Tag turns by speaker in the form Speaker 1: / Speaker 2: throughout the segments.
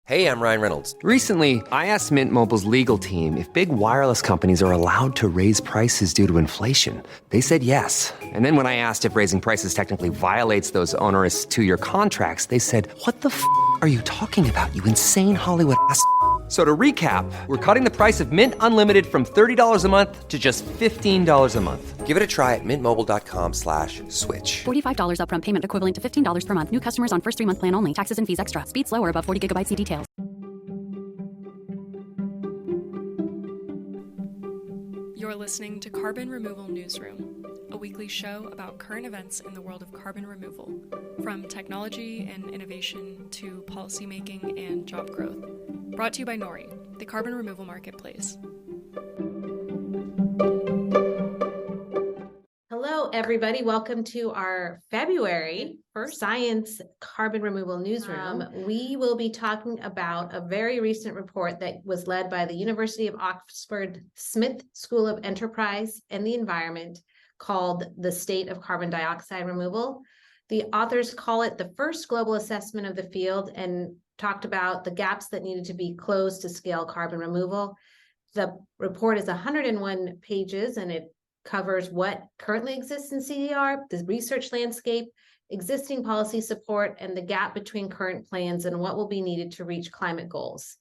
Speaker 1: Hey, I'm Ryan Reynolds.
Speaker 2: Recently, I asked Mint Mobile's legal team if big wireless companies are allowed to raise prices due to inflation. They said yes. And then when I asked if raising prices technically violates those onerous two-year contracts, they said, "What the f*** are you talking about, you insane Hollywood ass?" So to recap, we're cutting the price of Mint Unlimited from $30 a month to just $15 a month.
Speaker 1: Give it a try at mintmobile.com/switch.
Speaker 3: $45 upfront payment equivalent to $15 per month. New customers on first 3-month plan only. Taxes and fees extra. Speed slower above 40 gigabytes. See details.
Speaker 4: You're listening to Carbon Removal Newsroom, a weekly show about current events in the world of carbon removal, from technology and innovation to policymaking and job growth. Brought to you by Nori, the carbon removal marketplace.
Speaker 5: Hello, everybody. Welcome to our February Science Carbon Removal Newsroom. We will be talking about a very recent report that was led by the University of Oxford Smith School of Enterprise and the Environment called The State of Carbon Dioxide Removal. The authors call it the first global assessment of the field and talked about the gaps that needed to be closed to scale carbon removal. The report is 101 pages and it covers what currently exists in CDR, the research landscape, existing policy support, and the gap between current plans and what will be needed to reach climate goals.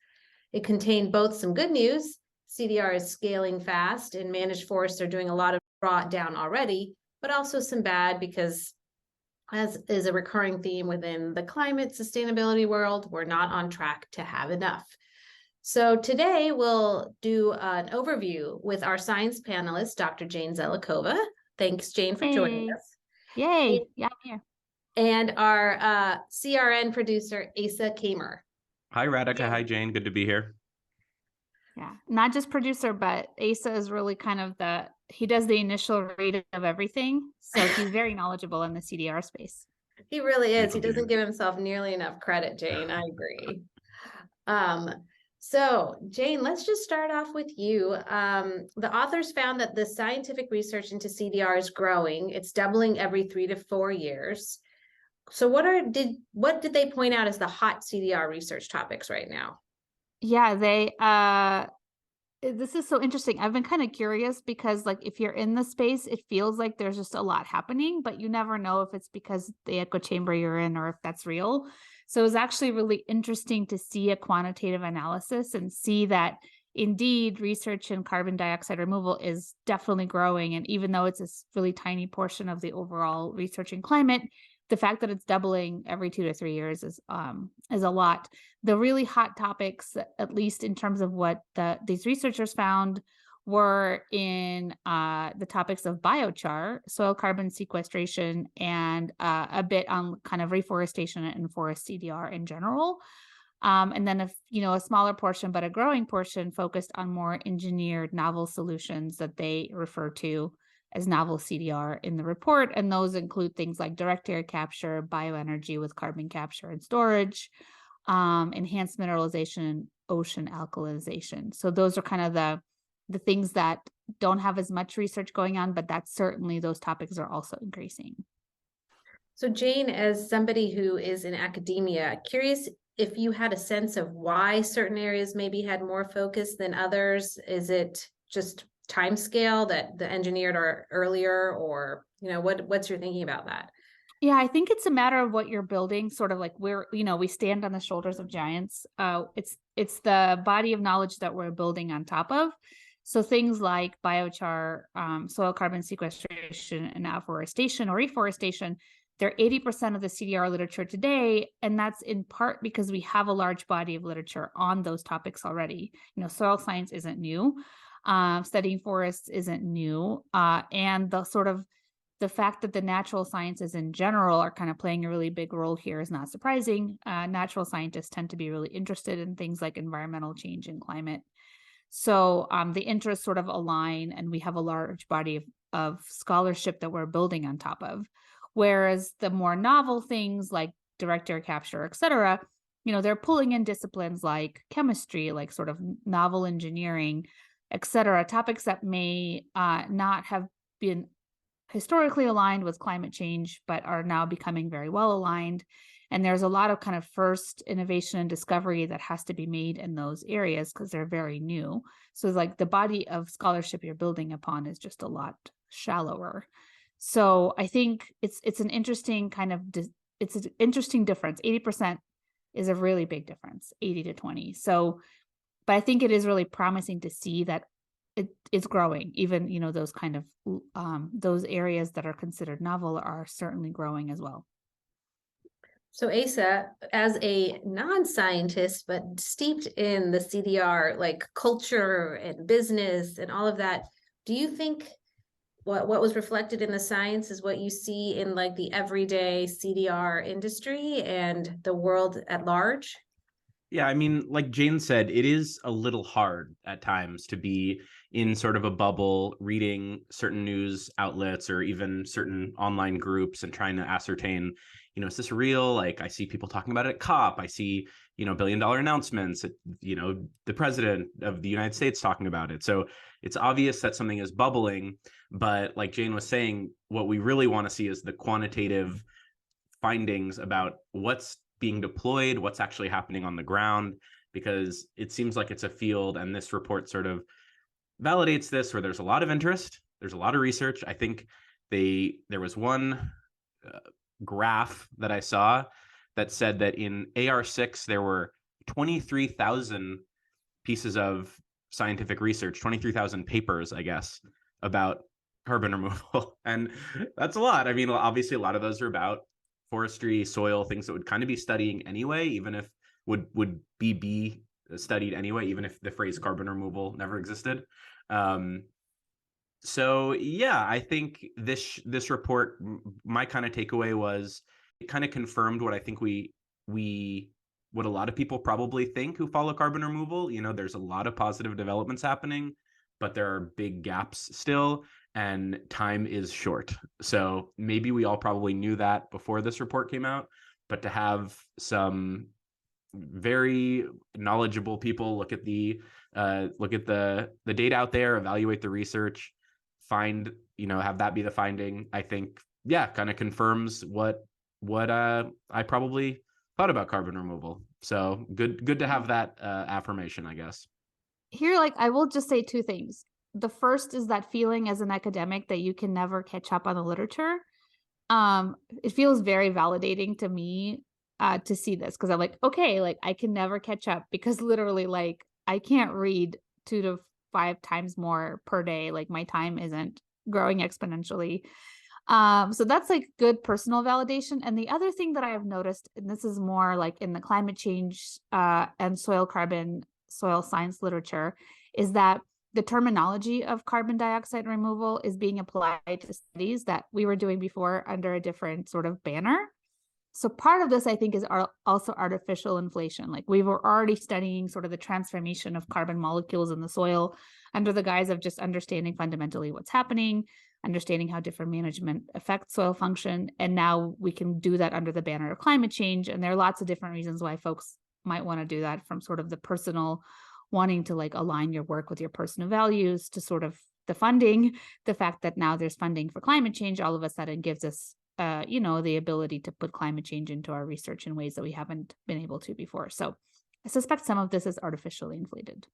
Speaker 5: It contained both some good news, CDR is scaling fast and managed forests are doing a lot of drawdown already, but also some bad because, as is a recurring theme within the climate sustainability world, we're not on track to have enough. So today we'll do an overview with our science panelist, Dr. Jane Zelikova. Thanks, Jane, for joining us.
Speaker 6: Yay. Yeah, I'm here.
Speaker 5: And our CRN producer, Asa Kamer.
Speaker 7: Hi, Radhika. Hi, Jane. Good to be here.
Speaker 6: Yeah, not just producer, but Asa is really kind of he does the initial read of everything. So he's very knowledgeable in the CDR space.
Speaker 5: He really is. He doesn't give himself nearly enough credit, Jane. I agree. So, Jane, let's just start off with you. The authors found that the scientific research into CDR is growing. It's doubling every 3 to 4 years. So what did they point out as the hot CDR research topics right now?
Speaker 6: Yeah, this is so interesting. I've been kind of curious because if you're in the space, it feels like there's just a lot happening, but you never know if it's because the echo chamber you're in or if that's real. So it was actually really interesting to see a quantitative analysis and see that indeed research in carbon dioxide removal is definitely growing. And even though it's a really tiny portion of the overall research in climate, the fact that it's doubling every 2 to 3 years is a lot. The really hot topics, at least in terms of what these researchers found, were in the topics of biochar, soil carbon sequestration, and a bit on kind of reforestation and forest CDR in general. And then a smaller portion, but a growing portion focused on more engineered novel solutions that they refer to as novel CDR in the report. And those include things like direct air capture, bioenergy with carbon capture and storage, enhanced mineralization, and ocean alkalization. So those are kind of the things that don't have as much research going on, but that's certainly those topics are also increasing.
Speaker 5: So Jane, as somebody who is in academia, curious if you had a sense of why certain areas maybe had more focus than others. Is it just time scale that the engineered are earlier, or what's your thinking about that?
Speaker 6: Yeah, I think it's a matter of what you're building, sort of like we stand on the shoulders of giants. It's the body of knowledge that we're building on top of. So things like biochar, soil carbon sequestration, and afforestation or reforestation, they're 80% of the CDR literature today, and that's in part because we have a large body of literature on those topics already. Soil science isn't new. Studying forests isn't new, and the fact that the natural sciences in general are kind of playing a really big role here is not surprising. Natural scientists tend to be really interested in things like environmental change and climate. So the interests sort of align, and we have a large body of scholarship that we're building on top of. Whereas the more novel things like direct air capture, et cetera, they're pulling in disciplines like chemistry, like sort of novel engineering, et cetera, topics that may not have been historically aligned with climate change, but are now becoming very well aligned. And there's a lot of kind of first innovation and discovery that has to be made in those areas because they're very new. So like the body of scholarship you're building upon is just a lot shallower. So I think it's an interesting kind of, it's an interesting difference. 80% is a really big difference, 80 to 20. So, but I think it is really promising to see that it's growing. Even, you know, those kind of, those areas that are considered novel are certainly growing as well.
Speaker 5: So Asa, as a non-scientist, but steeped in the CDR, like culture and business and all of that, do you think what was reflected in the science is what you see in like the everyday CDR industry and the world at large?
Speaker 7: Yeah, I mean, like Jane said, it is a little hard at times to be in sort of a bubble, reading certain news outlets or even certain online groups and trying to ascertain, you know, is this real? Like I see people talking about it at COP. I see, you know, billion-dollar announcements, you know, the president of the United States talking about it. So it's obvious that something is bubbling. But like Jane was saying, what we really want to see is the quantitative findings about what's being deployed, what's actually happening on the ground, because it seems like it's a field, and this report sort of validates this, where there's a lot of interest, there's a lot of research. I think there was one graph that I saw that said that in AR6 there were 23,000 pieces of scientific research, 23,000 papers, I guess, about carbon removal. And that's a lot. I mean, obviously a lot of those are about forestry, soil, things that would kind of be studying anyway, even if would be studied anyway, even if the phrase carbon removal never existed. So yeah, I think this report, my kind of takeaway was it kind of confirmed what I think what a lot of people probably think who follow carbon removal. You know, there's a lot of positive developments happening, but there are big gaps still, and time is short. So maybe we all probably knew that before this report came out, but to have some very knowledgeable people look at the data out there, evaluate the research, find, you know, have that be the finding, I think, yeah, kind of confirms what I probably thought about carbon removal. So good to have that affirmation, I guess.
Speaker 6: Here, like, I will just say two things. The first is that feeling as an academic that you can never catch up on the literature. It feels very validating to me to see this, because I'm like, okay, like I can never catch up, because literally, like, I can't read 2 to 5 times more per day. Like my time isn't growing exponentially. So that's like good personal validation. And the other thing that I have noticed, and this is more like in the climate change and soil science literature, is that the terminology of carbon dioxide removal is being applied to studies that we were doing before under a different sort of banner. So part of this, I think, is also artificial inflation. Like we were already studying sort of the transformation of carbon molecules in the soil under the guise of just understanding fundamentally what's happening, understanding how different management affects soil function. And now we can do that under the banner of climate change. And there are lots of different reasons why folks might want to do that, from sort of the personal wanting to like align your work with your personal values, to sort of the funding, the fact that now there's funding for climate change all of a sudden gives us you know, the ability to put climate change into our research in ways that we haven't been able to before. So I suspect some of this is artificially inflated.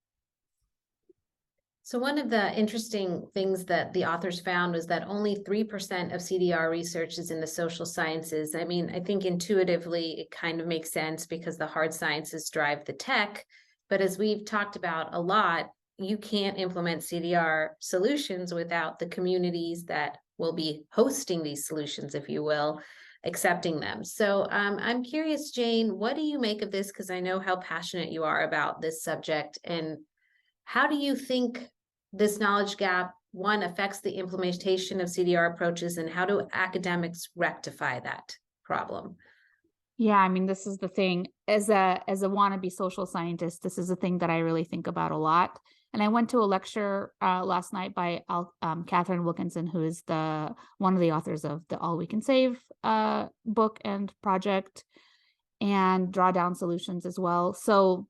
Speaker 5: So one of the interesting things that the authors found was that only 3% of CDR research is in the social sciences. I mean, I think intuitively it kind of makes sense because the hard sciences drive the tech. But as we've talked about a lot, you can't implement CDR solutions without the communities that will be hosting these solutions, if you will, accepting them. So I'm curious, Jane, what do you make of this? Because I know how passionate you are about this subject. And how do you think this knowledge gap, one, affects the implementation of CDR approaches, and how do academics rectify that problem?
Speaker 6: Yeah, I mean, this is the thing. As a wannabe social scientist, this is a thing that I really think about a lot. And I went to a lecture last night by Catherine Wilkinson, who is one of the authors of the All We Can Save book and project, and Drawdown Solutions as well. So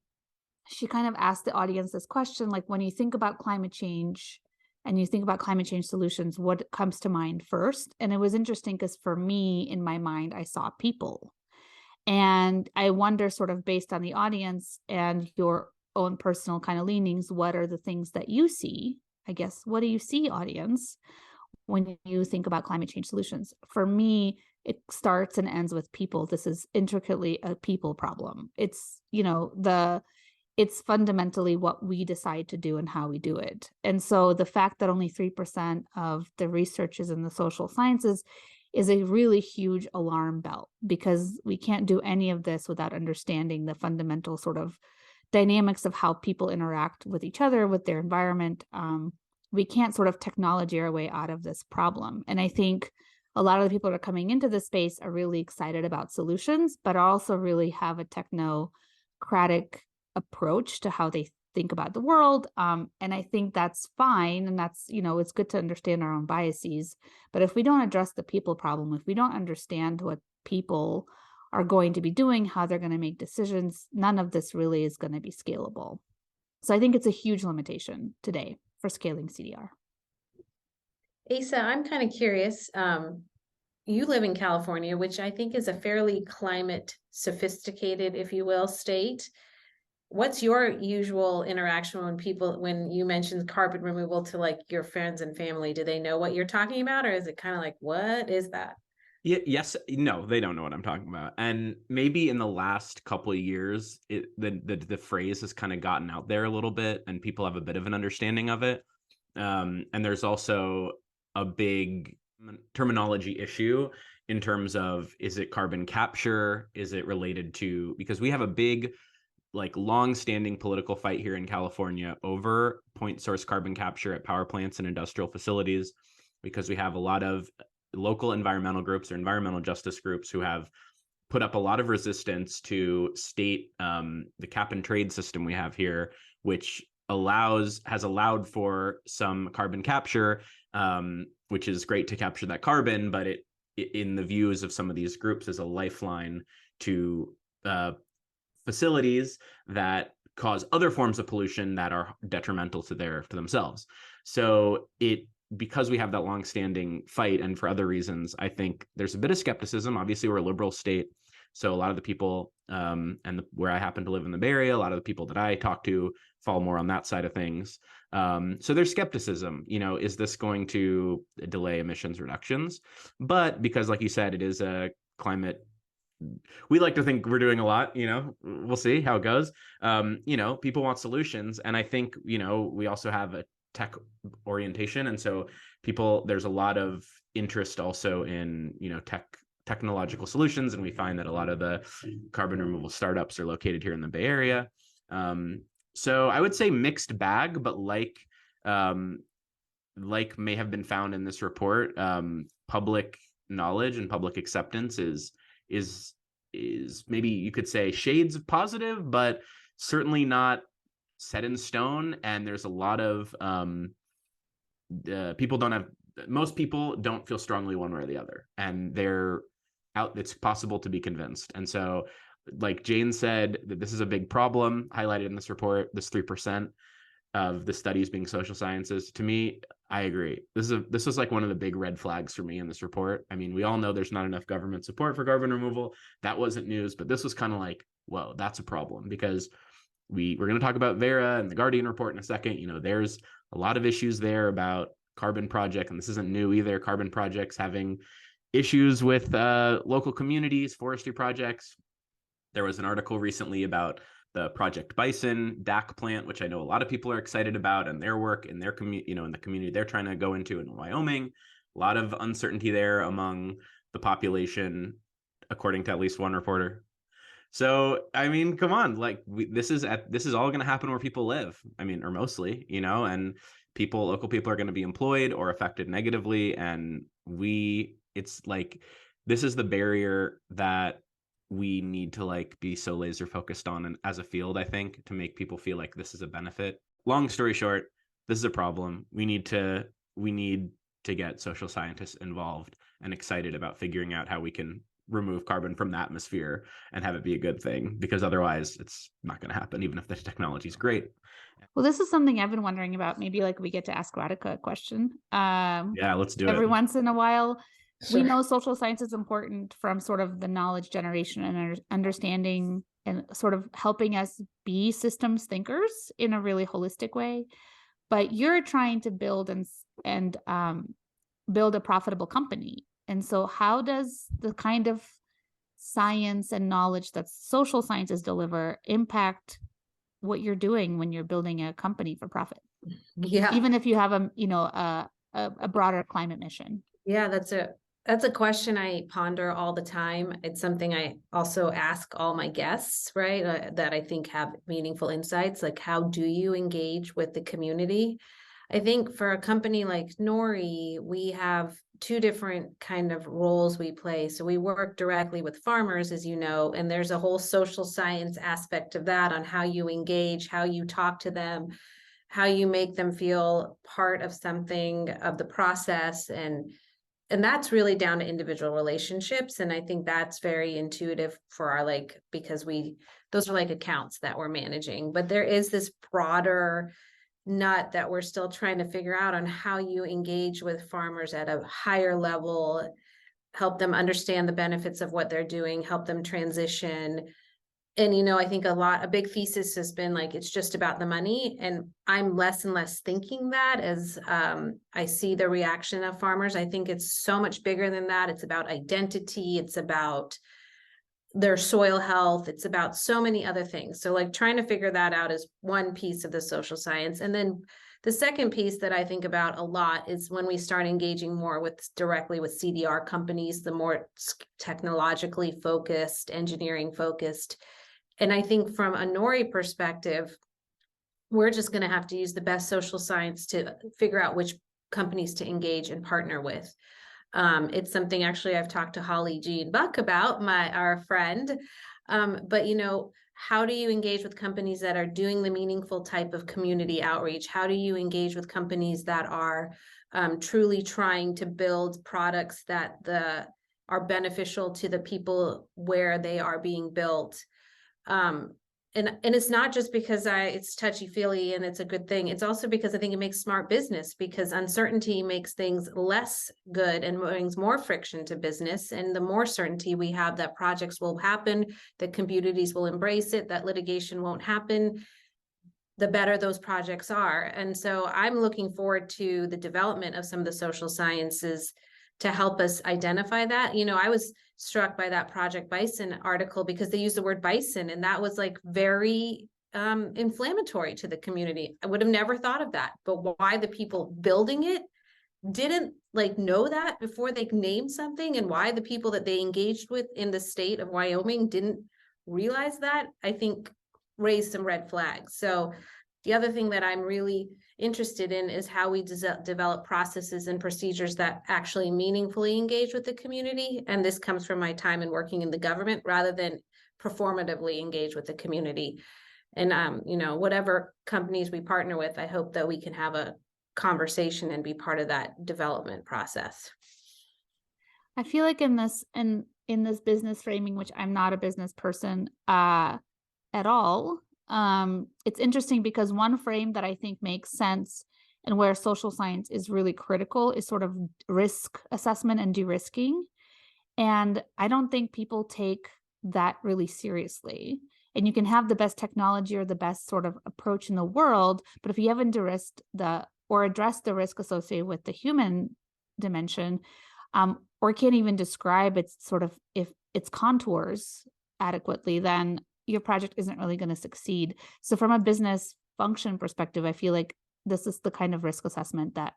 Speaker 6: she kind of asked the audience this question, like, when you think about climate change and you think about climate change solutions, what comes to mind first? And it was interesting because for me, in my mind, I saw people. And I wonder, sort of based on the audience and your own personal kind of leanings, what are the things that you see? I guess, what do you see, audience, when you think about climate change solutions? For me, it starts and ends with people. This is intricately a people problem. It's, it's fundamentally what we decide to do and how we do it. And so the fact that only 3% of the research is in the social sciences is a really huge alarm bell, because we can't do any of this without understanding the fundamental sort of dynamics of how people interact with each other, with their environment. We can't sort of technology our way out of this problem. And I think a lot of the people that are coming into this space are really excited about solutions, but also really have a technocratic approach to how they think about the world. And I think that's fine. And that's, it's good to understand our own biases. But if we don't address the people problem, if we don't understand what people are going to be doing, how they're going to make decisions, none of this really is going to be scalable. So I think it's a huge limitation today for scaling CDR.
Speaker 5: Asa, I'm kind of curious. You live in California, which I think is a fairly climate sophisticated, if you will, state. What's your usual interaction when you mention carbon removal to like your friends and family? Do they know what you're talking about, or is it kind of like, what is that?
Speaker 7: Yes, no, they don't know what I'm talking about. And maybe in the last couple of years, the phrase has kind of gotten out there a little bit, and people have a bit of an understanding of it. And there's also a big terminology issue in terms of, is it carbon capture? Is it related to, because we have a big, like, long-standing political fight here in California over point source carbon capture at power plants and industrial facilities, because we have a lot of local environmental groups or environmental justice groups who have put up a lot of resistance to state the cap and trade system we have here, which has allowed for some carbon capture, which is great to capture that carbon, but it in the views of some of these groups is a lifeline to facilities that cause other forms of pollution that are detrimental to themselves. So because we have that longstanding fight, and for other reasons, I think there's a bit of skepticism. Obviously, we're a liberal state, so a lot of the people, where I happen to live in the Bay Area, a lot of the people that I talk to fall more on that side of things. So there's skepticism. Is this going to delay emissions reductions? But because, like you said, it is a climate. We like to think we're doing a lot. We'll see how it goes. People want solutions, and I think we also have a tech orientation, and so there's a lot of interest also in technological solutions, and we find that a lot of the carbon removal startups are located here in the Bay Area. So I would say mixed bag, but like may have been found in this report, public knowledge and public acceptance is maybe you could say shades of positive, but certainly not set in stone. And there's a lot of most people don't feel strongly one way or the other, and it's possible to be convinced. And so, like Jane said, that this is a big problem highlighted in this report, this 3% of the studies being social sciences. To me, I agree. This was like one of the big red flags for me in this report. I mean, we all know there's not enough government support for carbon removal. That wasn't news, but this was kind of like, whoa, that's a problem, because we're going to talk about Vera and the Guardian report in a second. There's a lot of issues there about carbon project, and this isn't new either. Carbon projects having issues with local communities, forestry projects. There was an article recently about the Project Bison DAC plant, which I know a lot of people are excited about, and their work in their community, in the community they're trying to go into in Wyoming. A lot of uncertainty there among the population, according to at least one reporter. So, I mean, come on, like this is all going to happen where people live. I mean, or mostly, and local people are going to be employed or affected negatively. And it's like, this is the barrier that we need to like be so laser focused on, and as a field, I think, to make people feel like this is a benefit. Long story short, this is a problem. We need to get social scientists involved and excited about figuring out how we can remove carbon from the atmosphere and have it be a good thing, because otherwise it's not going to happen, even if the technology is great.
Speaker 6: Well, this is something I've been wondering about. Maybe like we get to ask Radhika a question.
Speaker 7: Yeah, let's do it.
Speaker 6: Every once in a while. We know social science is important from sort of the knowledge generation and understanding and sort of helping us be systems thinkers in a really holistic way. But you're trying to build and build a profitable company. And so how does the kind of science and knowledge that social sciences deliver impact what you're doing when you're building a company for profit?
Speaker 5: Yeah.
Speaker 6: Even if you have a broader climate mission.
Speaker 5: Yeah, that's a question I ponder all the time. It's something I also ask all my guests, right? That I think have meaningful insights. Like, how do you engage with the community? I think for a company like Nori, we have two different kind of roles we play. So we work directly with farmers, as you know, and there's a whole social science aspect of that on how you engage, how you talk to them, how you make them feel part of something of the process. And that's really down to individual relationships. And I think that's very intuitive for our, because those are like accounts that we're managing, but there is this broader nut that we're still trying to figure out on how you engage with farmers at a higher level, help them understand the benefits of what they're doing, help them transition. And, I think a big thesis has been like, it's just about the money. And I'm less and less thinking that as I see the reaction of farmers. I think it's so much bigger than that. It's about identity. It's about their soil health. It's about so many other things. So trying to figure that out is one piece of the social science. And then the second piece that I think about a lot is when we start engaging more directly with CDR companies, the more technologically focused, engineering focused. And I think from a Nori perspective, we're just going to have to use the best social science to figure out which companies to engage and partner with. It's something actually I've talked to Holly Jean Buck about, our friend. But how do you engage with companies that are doing the meaningful type of community outreach? How do you engage with companies that are truly trying to build products that are beneficial to the people where they are being built? And it's not just because it's touchy-feely and it's a good thing. It's also because I think it makes smart business, because uncertainty makes things less good and brings more friction to business. And the more certainty we have that projects will happen, that communities will embrace it, that litigation won't happen, the better those projects are. And so I'm looking forward to the development of some of the social sciences to help us identify that. I was struck by that Project Bison article because they used the word bison, and that was very inflammatory to the community. I would have never thought of that, but why the people building it didn't know that before they named something, and why the people that they engaged with in the state of Wyoming didn't realize that, I think raised some red flags. So the other thing that I'm really interested in is how we develop processes and procedures that actually meaningfully engage with the community. And this comes from my time in working in the government rather than performatively engage with the community. And, whatever companies we partner with, I hope that we can have a conversation and be part of that development process.
Speaker 6: I feel like in this business framing, which I'm not a business person at all, it's interesting because one frame that I think makes sense and where social science is really critical is sort of risk assessment and de-risking. And I don't think people take that really seriously. And you can have the best technology or the best sort of approach in the world, but if you haven't de-risked or addressed the risk associated with the human dimension, or can't even describe its sort of if its contours adequately, then your project isn't really going to succeed. So from a business function perspective, I feel like this is the kind of risk assessment that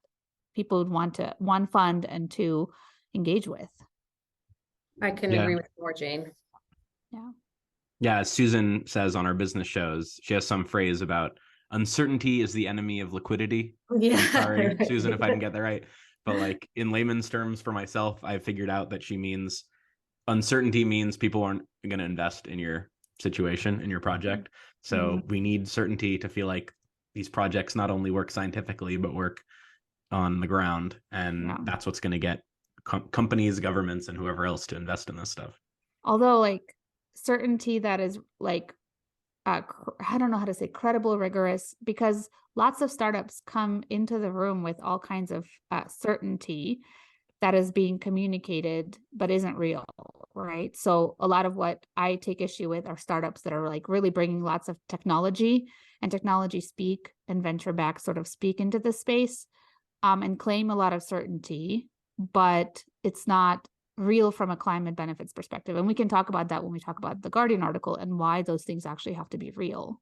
Speaker 6: people would want to, one, fund, and two, engage with.
Speaker 5: I couldn't agree with more, Jane.
Speaker 6: Yeah.
Speaker 7: Yeah, as Susan says on our business shows, she has some phrase about uncertainty is the enemy of liquidity.
Speaker 5: Yeah.
Speaker 7: I'm sorry, Susan, if I didn't get that right. But in layman's terms for myself, I've figured out that she means uncertainty means people aren't going to invest in your situation, in your project. So we need certainty to feel like these projects not only work scientifically, but work on the ground. And that's what's going to get companies, governments, and whoever else to invest in this stuff.
Speaker 6: Although certainty that is I don't know how to say credible, rigorous, because lots of startups come into the room with all kinds of certainty that is being communicated but isn't real, right? So a lot of what I take issue with are startups that are like really bringing lots of technology and technology speak and venture back sort of speak into the space, and claim a lot of certainty, but it's not real from a climate benefits perspective. And we can talk about that when we talk about the Guardian article and why those things actually have to be real,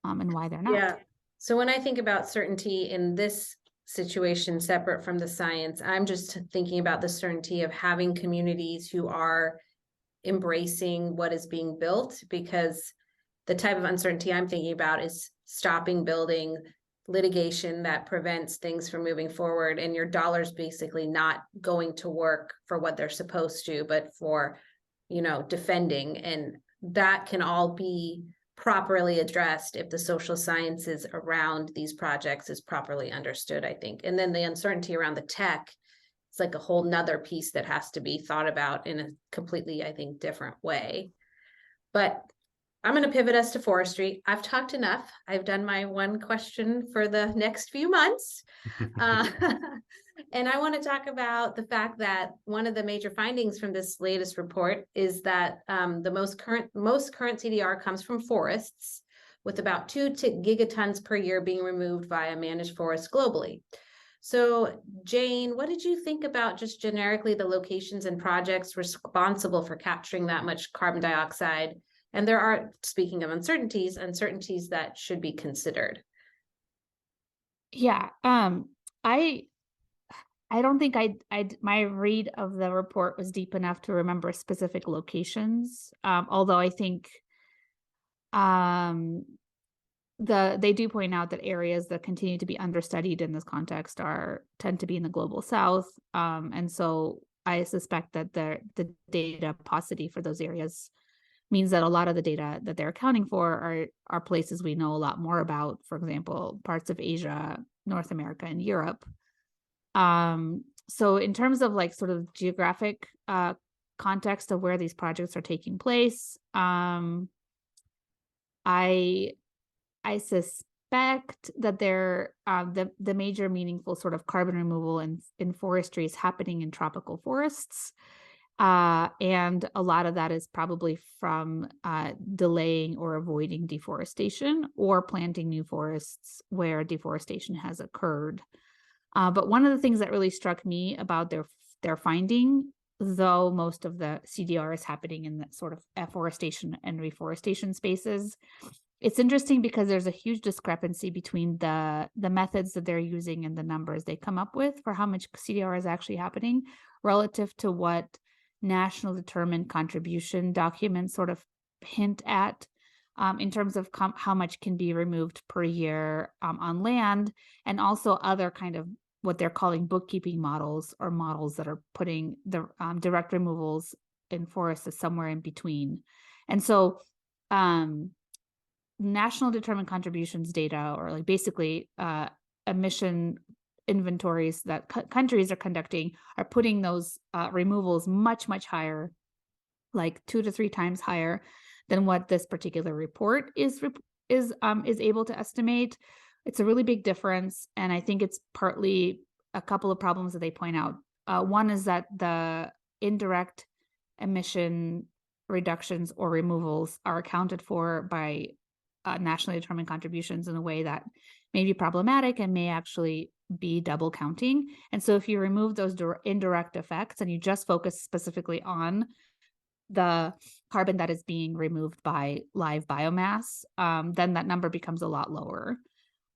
Speaker 6: and why they're not.
Speaker 5: Yeah. So when I think about certainty in this situation, separate from the science, I'm just thinking about the certainty of having communities who are embracing what is being built, because the type of uncertainty I'm thinking about is stopping building, litigation that prevents things from moving forward, and your dollars basically not going to work for what they're supposed to, but for, defending. And that can all be properly addressed if the social sciences around these projects is properly understood, I think. And then the uncertainty around the tech, it's like a whole nother piece that has to be thought about in a completely, I think, different way. But I'm going to pivot us to forestry. I've talked enough. I've done my one question for the next few months. And I want to talk about the fact that one of the major findings from this latest report is that the most current CDR comes from forests, with about 2 gigatons per year being removed via managed forests globally. So Jane, what did you think about just generically the locations and projects responsible for capturing that much carbon dioxide? And there are, speaking of uncertainties that should be considered.
Speaker 6: Yeah. I don't think my read of the report was deep enough to remember specific locations. Although I think they do point out that areas that continue to be understudied in this context tend to be in the global south. And so I suspect that the data paucity for those areas means that a lot of the data that they're accounting for are places we know a lot more about, for example, parts of Asia, North America, and Europe. So in terms of like sort of geographic context of where these projects are taking place, I suspect that the major meaningful sort of carbon removal in forestry is happening in tropical forests. And a lot of that is probably from delaying or avoiding deforestation or planting new forests where deforestation has occurred. But one of the things that really struck me about their finding, though most of the CDR is happening in the sort of afforestation and reforestation spaces, it's interesting because there's a huge discrepancy between the methods that they're using and the numbers they come up with for how much CDR is actually happening relative to what national determined contribution documents sort of hint at in terms of how much can be removed per year on land, and also other kind of what they're calling bookkeeping models, or models that are putting the direct removals in forests as somewhere in between. And so national determined contributions data, or like basically emission inventories that countries are conducting, are putting those removals much, much higher, like 2 to 3 times higher than what this particular report is able to estimate. It's a really big difference, and I think it's partly a couple of problems that they point out. One is that the indirect emission reductions or removals are accounted for by nationally determined contributions in a way that may be problematic and may actually be double counting. And so if you remove those indirect effects and you just focus specifically on the carbon that is being removed by live biomass, then that number becomes a lot lower.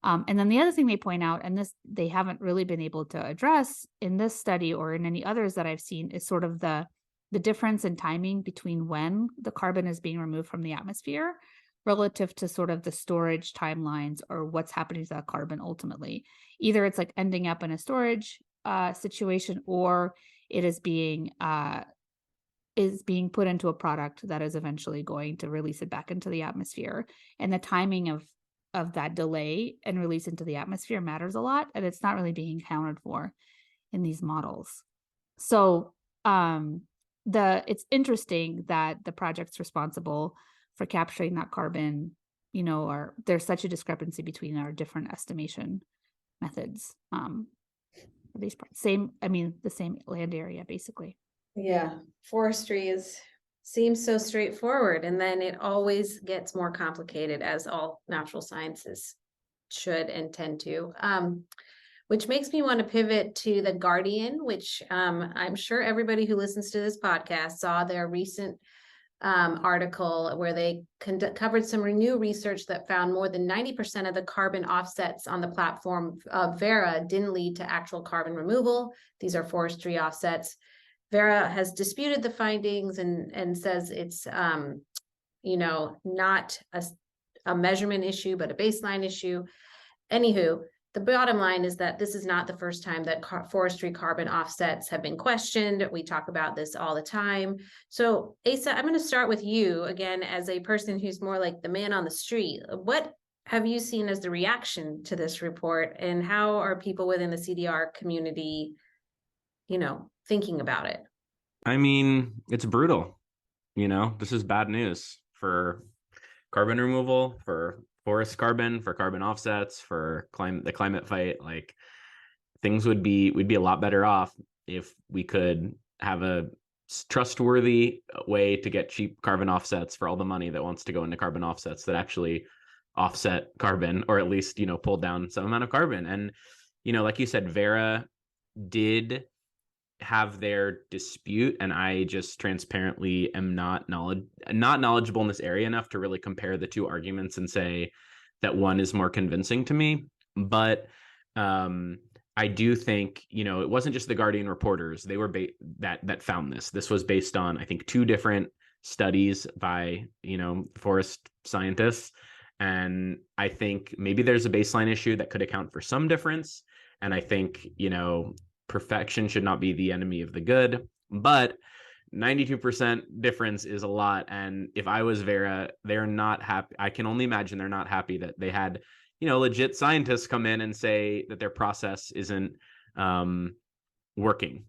Speaker 6: And then the other thing they point out, and this they haven't really been able to address in this study or in any others that I've seen, is sort of the difference in timing between when the carbon is being removed from the atmosphere relative to sort of the storage timelines or what's happening to that carbon ultimately. Either it's like ending up in a storage situation, or it is being put into a product that is eventually going to release it back into the atmosphere. And the timing of that delay and release into the atmosphere matters a lot, and it's not really being accounted for in these models. So it's interesting that the projects responsible for capturing that carbon, there's such a discrepancy between our different estimation methods. for these same, I mean, the same land area, basically.
Speaker 5: Yeah, forestry seems so straightforward, and then it always gets more complicated, as all natural sciences should and tend to. Which makes me want to pivot to The Guardian, which I'm sure everybody who listens to this podcast saw their recent article where they covered some new research that found more than 90% of the carbon offsets on the platform of Vera didn't lead to actual carbon removal. These are forestry offsets. Vera has disputed the findings and says it's not a measurement issue, but a baseline issue. Anywho, the bottom line is that this is not the first time that forestry carbon offsets have been questioned. We talk about this all the time. So Asa, I'm going to start with you again, as a person who's more like the man on the street. What have you seen as the reaction to this report, and how are people within the CDR community, thinking about it?
Speaker 7: I mean, it's brutal. This is bad news for carbon removal, for forest carbon, for carbon offsets, for the climate fight. Like, things we'd be a lot better off if we could have a trustworthy way to get cheap carbon offsets for all the money that wants to go into carbon offsets that actually offset carbon, or at least, pull down some amount of carbon. And, like you said, Vera did have their dispute, and I just transparently am not knowledgeable in this area enough to really compare the two arguments and say that one is more convincing to me. But I do think, it wasn't just the Guardian reporters. They were that found this. This was based on, I think, two different studies by, forest scientists. And I think maybe there's a baseline issue that could account for some difference. And I think, perfection should not be the enemy of the good, but 92% difference is a lot. And if I was Vera, they're not happy. I can only imagine they're not happy that they had, legit scientists come in and say that their process isn't working.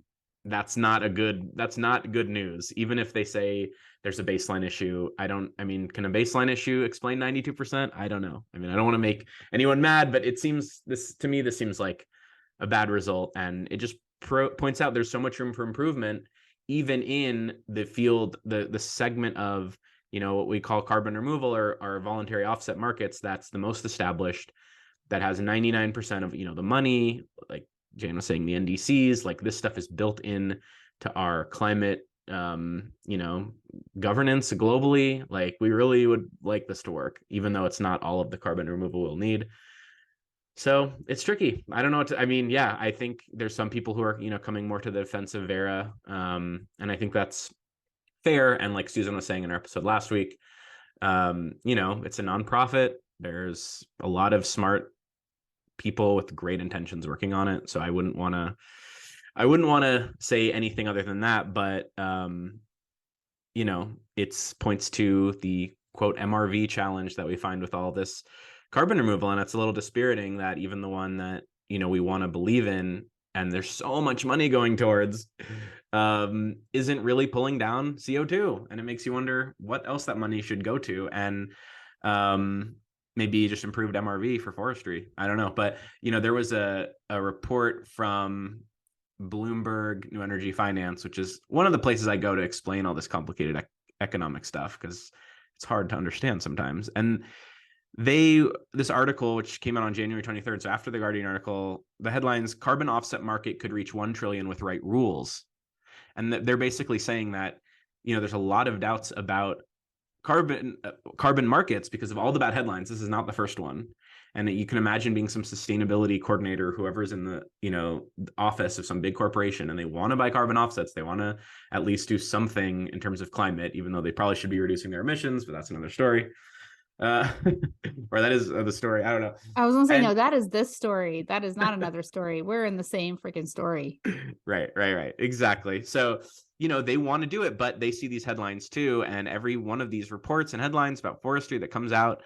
Speaker 7: That's not good news. Even if they say there's a baseline issue, can a baseline issue explain 92%? I don't know. I don't want to make anyone mad, but this seems like a bad result, and it just points out there's so much room for improvement, even in the field, the segment of what we call carbon removal or voluntary offset markets. That's the most established, that has 99% of the money, like Jane was saying, the NDCs. Like, this stuff is built in to our climate governance globally. Like, we really would like this to work, even though it's not all of the carbon removal we'll need. So it's tricky. I don't know what to, I think there's some people who are, coming more to the defense of Vera. And I think that's fair. And like Susan was saying in our episode last week, it's a nonprofit. There's a lot of smart people with great intentions working on it. So I wouldn't want to say anything other than that. But, it points to the quote MRV challenge that we find with all this carbon removal. And it's a little dispiriting that even the one that, we want to believe in, and there's so much money going towards, isn't really pulling down CO2. And it makes you wonder what else that money should go to. And maybe just improved MRV for forestry. I don't know. But, there was a report from Bloomberg New Energy Finance, which is one of the places I go to explain all this complicated economic stuff, because it's hard to understand sometimes. And this article, which came out on January 23rd, so after the Guardian article, the headlines, "Carbon offset market could reach 1 trillion with right rules." And they're basically saying that, there's a lot of doubts about carbon markets because of all the bad headlines. This is not the first one. And you can imagine being some sustainability coordinator, whoever's in the, office of some big corporation, and they want to buy carbon offsets. They want to at least do something in terms of climate, even though they probably should be reducing their emissions, but that's another story. Or that is the story. I don't know.
Speaker 6: I was gonna say, no, that is this story. That is not another story. We're in the same freaking story.
Speaker 7: Right. Exactly. So, they want to do it, but they see these headlines too. And every one of these reports and headlines about forestry that comes out,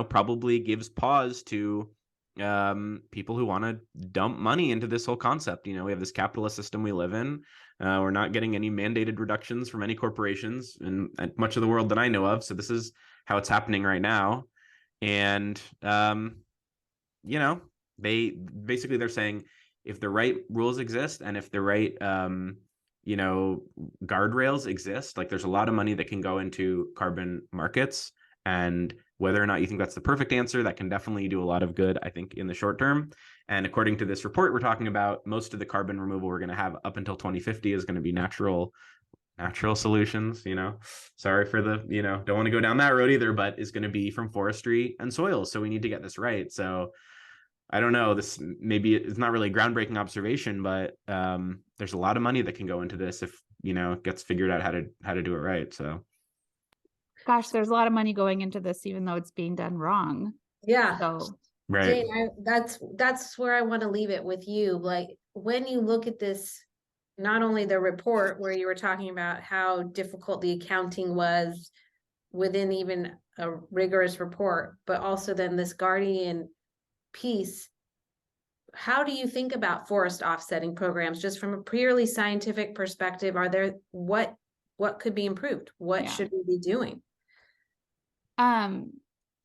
Speaker 7: probably gives pause to people who want to dump money into this whole concept. We have this capitalist system we live in. We're not getting any mandated reductions from any corporations in much of the world that I know of. So this is how it's happening right now. And, they're saying if the right rules exist and if the right guardrails exist, like there's a lot of money that can go into carbon markets. And whether or not you think that's the perfect answer, that can definitely do a lot of good, I think, in the short term. And according to this report we're talking about, most of the carbon removal we're going to have up until 2050 is going to be natural solutions. Sorry for the, don't want to go down that road either, but is going to be from forestry and soils. So we need to get this right. So I don't know, this maybe it's not really a groundbreaking observation, but there's a lot of money that can go into this if, it gets figured out how to do it right. So
Speaker 6: Gosh, there's a lot of money going into this, even though it's being done wrong.
Speaker 5: Yeah.
Speaker 6: So,
Speaker 7: right.
Speaker 5: Jane, that's where I want to leave it with you. Like, when you look at this, not only the report where you were talking about how difficult the accounting was within even a rigorous report, but also then this Guardian piece, how do you think about forest offsetting programs just from a purely scientific perspective? Are there what could be improved? What should we be doing?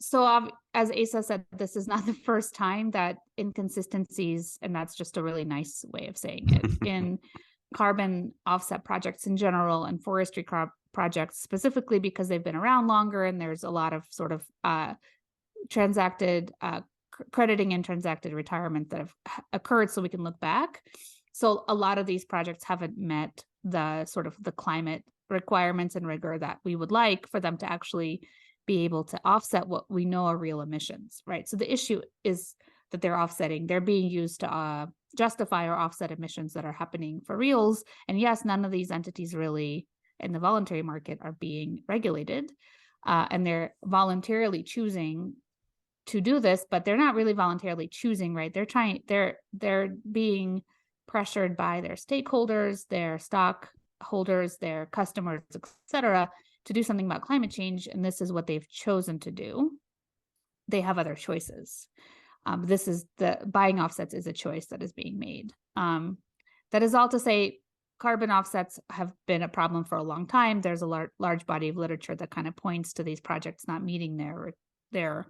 Speaker 6: So as Asa said, this is not the first time that inconsistencies, and that's just a really nice way of saying it, in carbon offset projects in general and forestry projects specifically, because they've been around longer and there's a lot of sort of transacted crediting and transacted retirement that have occurred, so we can look back. So a lot of these projects haven't met the sort of the climate requirements and rigor that we would like for them to actually be able to offset what we know are real emissions, right? So the issue is that they're being used to justify or offset emissions that are happening for reals. And yes, none of these entities really in the voluntary market are being regulated, and they're voluntarily choosing to do this, but they're not really voluntarily choosing, right? They're being pressured by their stakeholders, their stockholders, their customers, etc., to do something about climate change, and this is what they've chosen to do. They have other choices. This is the buying offsets is a choice that is being made. That is all to say, carbon offsets have been a problem for a long time. There's a large body of literature that kind of points to these projects not meeting their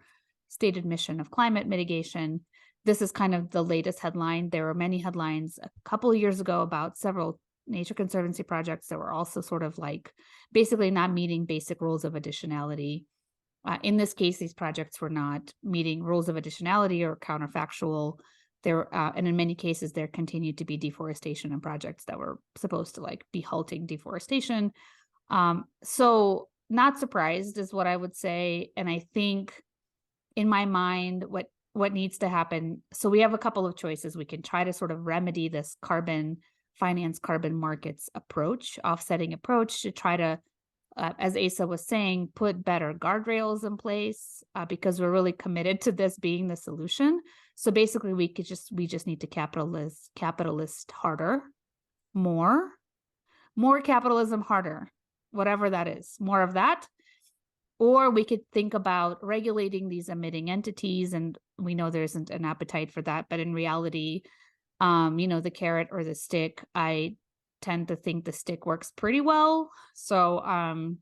Speaker 6: stated mission of climate mitigation. This is kind of the latest headline. There were many headlines a couple of years ago about several Nature Conservancy projects that were also sort of like basically not meeting basic rules of additionality. In this case, these projects were not meeting rules of additionality or counterfactual. And in many cases, there continued to be deforestation in projects that were supposed to like be halting deforestation. So not surprised is what I would say. And I think in my mind, what needs to happen. So we have a couple of choices. We can try to sort of remedy this carbon markets approach, offsetting approach, to try to, as Asa was saying, put better guardrails in place, because we're really committed to this being the solution. So basically we just need to capitalist harder, more capitalism harder, whatever that is, more of that. Or we could think about regulating these emitting entities, and we know there isn't an appetite for that, but in reality, the carrot or the stick, I tend to think the stick works pretty well. So, and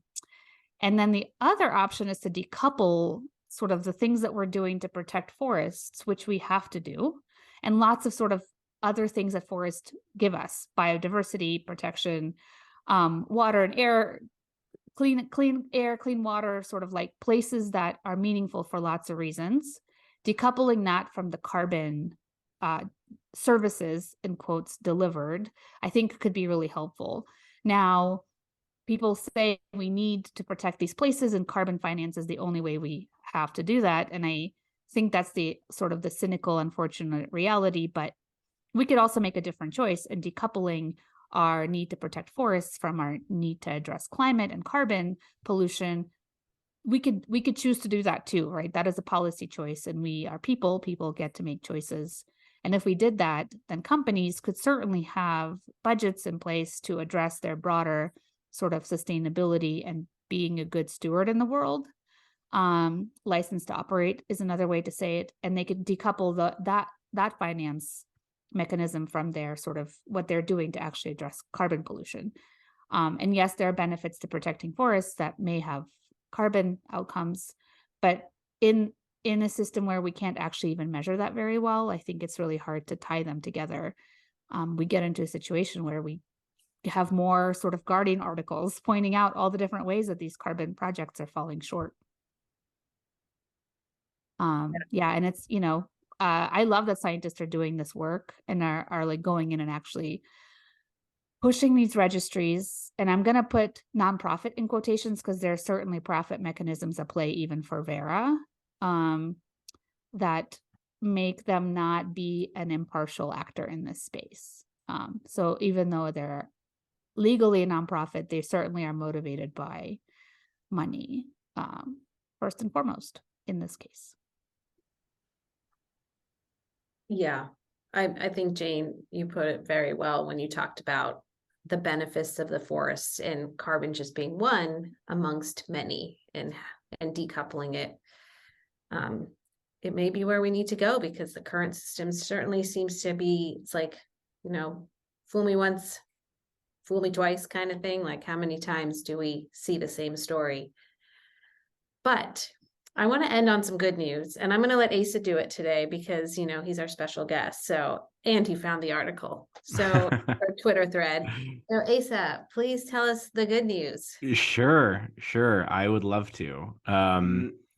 Speaker 6: then the other option is to decouple sort of the things that we're doing to protect forests, which we have to do, and lots of sort of other things that forests give us: biodiversity protection, water and air, clean air, clean water, sort of like places that are meaningful for lots of reasons. Decoupling that from the carbon services, in quotes, delivered, I think could be really helpful. Now, people say we need to protect these places, and carbon finance is the only way we have to do that. And I think that's the sort of the cynical, unfortunate reality, but we could also make a different choice in decoupling our need to protect forests from our need to address climate and carbon pollution. We could choose to do that too, right? That is a policy choice, and we are people get to make choices. And if we did that, then companies could certainly have budgets in place to address their broader sort of sustainability and being a good steward in the world. License to operate is another way to say it, and they could decouple that finance mechanism from their sort of what they're doing to actually address carbon pollution. And yes, there are benefits to protecting forests that may have carbon outcomes, but in in a system where we can't actually even measure that very well, I think it's really hard to tie them together. We get into a situation where we have more sort of Guardian articles pointing out all the different ways that these carbon projects are falling short. Yeah, and it's, I love that scientists are doing this work and are like going in and actually pushing these registries. And I'm going to put nonprofit in quotations because there are certainly profit mechanisms at play even for Vera, that make them not be an impartial actor in this space. So even though they're legally a nonprofit, they certainly are motivated by money, first and foremost in this case.
Speaker 5: Yeah, I think, Jane, you put it very well when you talked about the benefits of the forests and carbon just being one amongst many, and decoupling it. It may be where we need to go, because the current system certainly seems to be, it's like, fool me once, fool me twice kind of thing. Like, how many times do we see the same story? But I want to end on some good news, and I'm going to let Asa do it today because, he's our special guest. So, and he found the article. So, our Twitter thread. So, Asa, please tell us the good news.
Speaker 7: Sure. I would love to.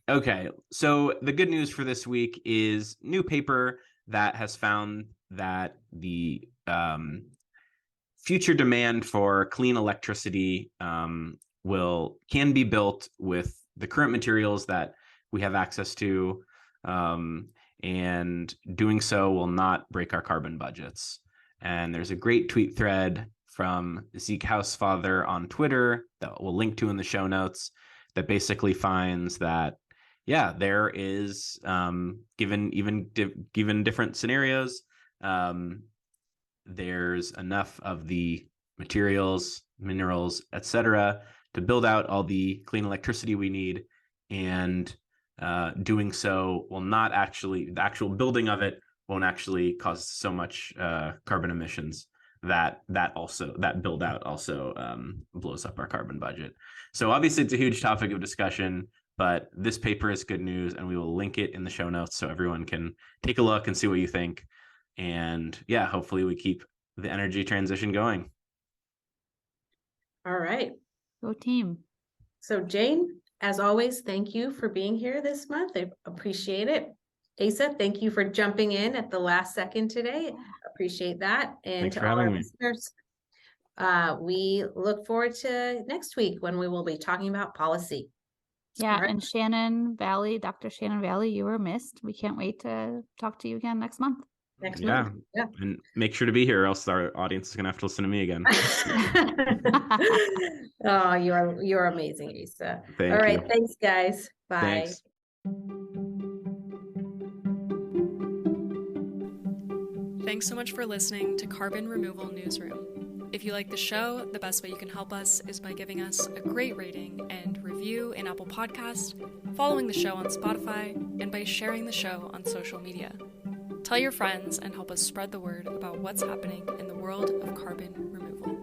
Speaker 7: Okay. So the good news for this week is new paper that has found that the future demand for clean electricity can be built with the current materials that we have access to, and doing so will not break our carbon budgets. And there's a great tweet thread from Zeke Housefather on Twitter that we'll link to in the show notes that basically finds that, yeah, there is, given different scenarios, there's enough of the materials, minerals, etc., to build out all the clean electricity we need, and doing so will not actually, the actual building of it won't actually cause so much carbon emissions that build out also blows up our carbon budget. So obviously it's a huge topic of discussion, but this paper is good news, and we will link it in the show notes so everyone can take a look and see what you think. And yeah, hopefully we keep the energy transition going.
Speaker 5: All right.
Speaker 6: Go team.
Speaker 5: So, Jane, as always, thank you for being here this month. I appreciate it. Asa, thank you for jumping in at the last second today. Appreciate that. And
Speaker 7: Thanks
Speaker 5: to
Speaker 7: for
Speaker 5: all our
Speaker 7: having me.
Speaker 5: listeners, we look forward to next week when we will be talking about policy.
Speaker 6: Yeah,
Speaker 5: All right.
Speaker 6: and Shannon Valley, Dr. Shannon Valley, you were missed. We can't wait to talk to you again next month.
Speaker 5: Next month. Yeah.
Speaker 7: And make sure to be here, or else our audience is going to have to listen to me again.
Speaker 5: Oh, you're amazing, Asa.
Speaker 7: Thank
Speaker 5: All right.
Speaker 7: you.
Speaker 5: Thanks, guys. Bye.
Speaker 7: Thanks.
Speaker 4: Thanks so much for listening to Carbon Removal Newsroom. If you like the show, the best way you can help us is by giving us a great rating and review in Apple Podcasts, following the show on Spotify, and by sharing the show on social media. Tell your friends and help us spread the word about what's happening in the world of carbon removal.